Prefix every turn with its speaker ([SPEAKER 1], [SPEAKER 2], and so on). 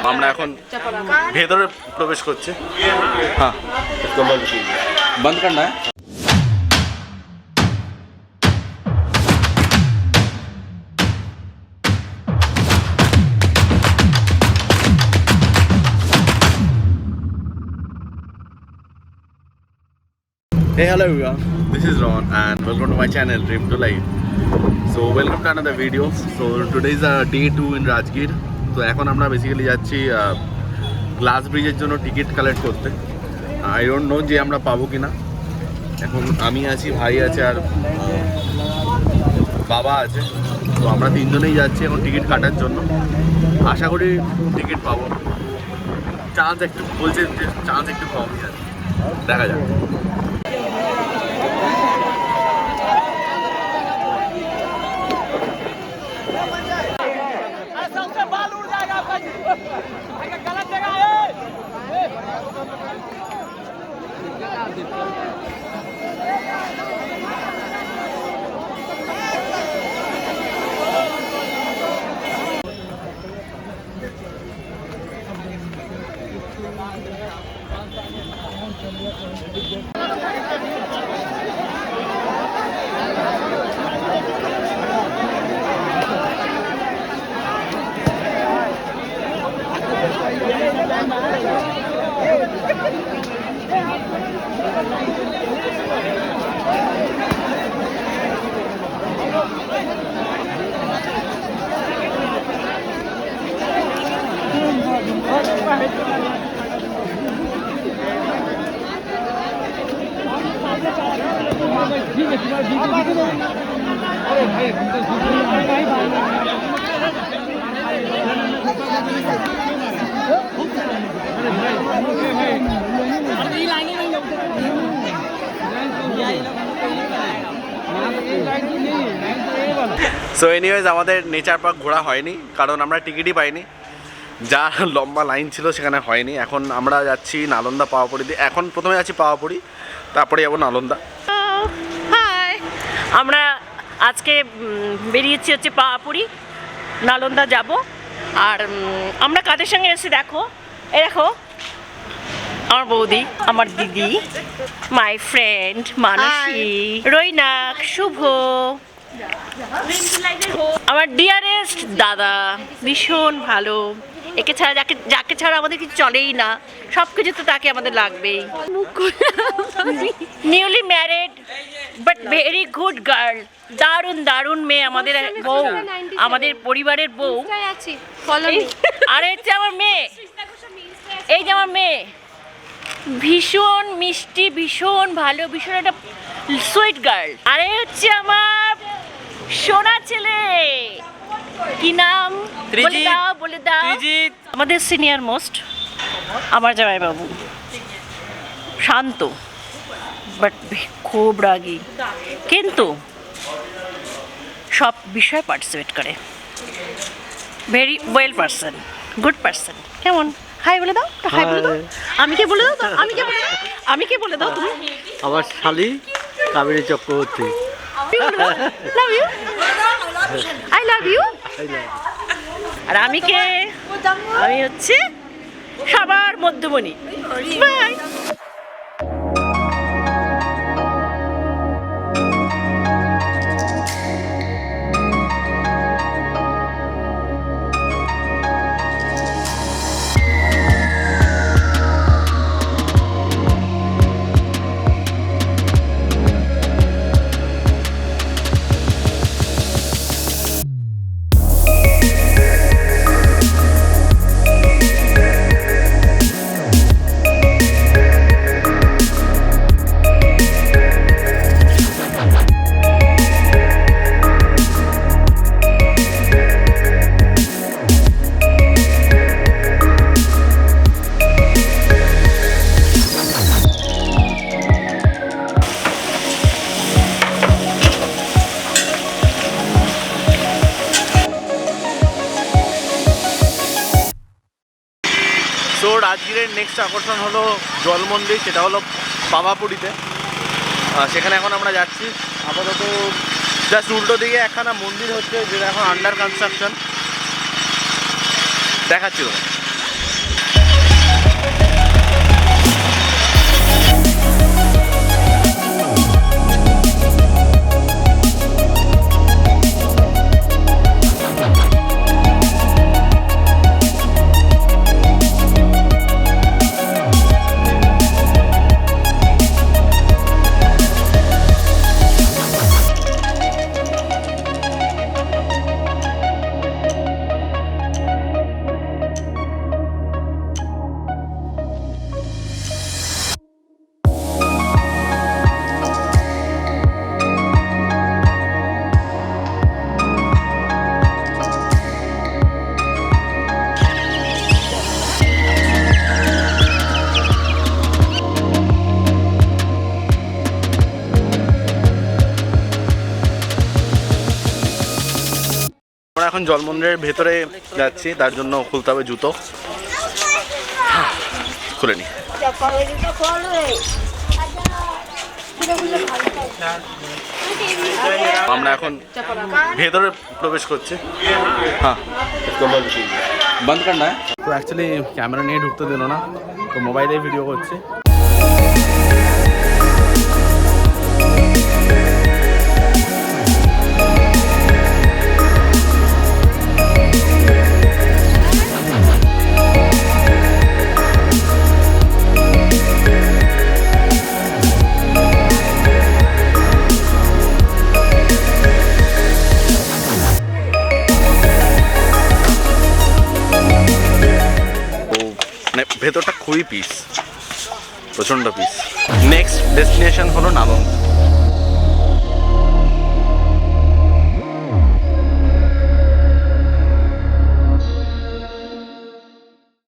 [SPEAKER 1] আমরা এখন ভেতরে প্রবেশ করছি। হ্যাঁ, বন্ধ করনা है। Hey, hello everyone, this is Ron and welcome to my channel Dream to Life. So welcome to another video. So today is day 2 in Rajgir. তো এখন আমরা বেসিক্যালি যাচ্ছি গ্লাস ব্রিজের জন্য টিকিট কালেক্ট করতে। আই ডোন্ট নো যে আমরা পাবো কিনা। এখন আমি আছি, ভাই আছে আর বাবা আছে। তো আমরা তিনজনেই যাচ্ছি এখন টিকিট কাটার জন্য। আশা করি টিকিট পাবো। চান্স একটু বলছে যে চান্স একটু কমই আছে, দেখা যাক। সো এনিওয়েজ আমাদের নেচার পার্ক ঘোরা হয়নি, কারণ আমরা টিকিটই পাইনি। যা লম্বা লাইন ছিল সেখানে হয়নি। এখন আমরা যাচ্ছি নালন্দা পাওয়াপুরি দিয়ে। এখন প্রথমে যাচ্ছি পাওয়াপুরি, তারপরে যাবো নালন্দা।
[SPEAKER 2] হাই, আমরা আজকে বেরিয়েছি হচ্ছে পাওয়াপুরি, নালন্দা যাব। আর আমরা কাদের সঙ্গে এসে দেখো, এই দেখো আমার বৌদি, আমার দিদি, মাই ফ্রেন্ড মানসী, রৈনাক, শুভ, আমার ডিয়ারেস্ট দাদা, ভীষণ ভালো। একে ছাড়া যাকে ছাড়া আমাদের কিছু চলেই না, সব কিছু তো তাকে আমাদের লাগবেই। Newly married but very good girl, দারুণ দারুণ মেয়ে আমাদের বউ, আমাদের পরিবারের বউ। আর হচ্ছে আমার মেয়ে, এই যে আমার মেয়ে, ভীষণ মিষ্টি, ভীষণ ভালো, ভীষণ একটা সুইট গার্ল। আরে হচ্ছে আমার সোনা ছেলে, কি নাম বলে দাও। আমাদের সিনিয়র মোস্ট আমার জামাইবাবু, শান্ত বাট খুব রাগী, কিন্তু সব বিষয়ে পার্টিসিপেট করে। Very well person, good person. কেমন? হাই বলে দাও, হাই বলে দাও। আমি কে বলে দাও, আমি কে বলে দাও তুমি?
[SPEAKER 3] আমার শালি Kaveri Chakraborty.
[SPEAKER 2] Love you, I love you. আর আমি কে? আমি হচ্ছে সবার মধ্যমণি। বাই।
[SPEAKER 1] তো রাজগীরের নেক্সট আকর্ষণ হলো জল মন্দির, সেটা হলো পাওয়াপুরিতে। সেখানে এখন আমরা যাচ্ছি। আপাতত জাস্ট উল্টো দিকে একখানা মন্দির হচ্ছে, যেটা এখন আন্ডার কনস্ট্রাকশন। দেখাচ্ছি তোমাকে। আমরা এখন জল মন্দিরের ভেতরে যাচ্ছি, তার জন্য খুলতে হবে জুতো। খুলে নি। আমরা এখন ভেতরে প্রবেশ করছি। হ্যাঁ, বন্ধ করনা। তো অ্যাকচুয়ালি ক্যামেরা নিয়ে ঢুকতে দিল না, তো মোবাইলে ভিডিও করছি। ভেতরটা খুবই পিস, প্রচণ্ড পিস। নেক্সট ডেস্টিনেশন হলো নামং।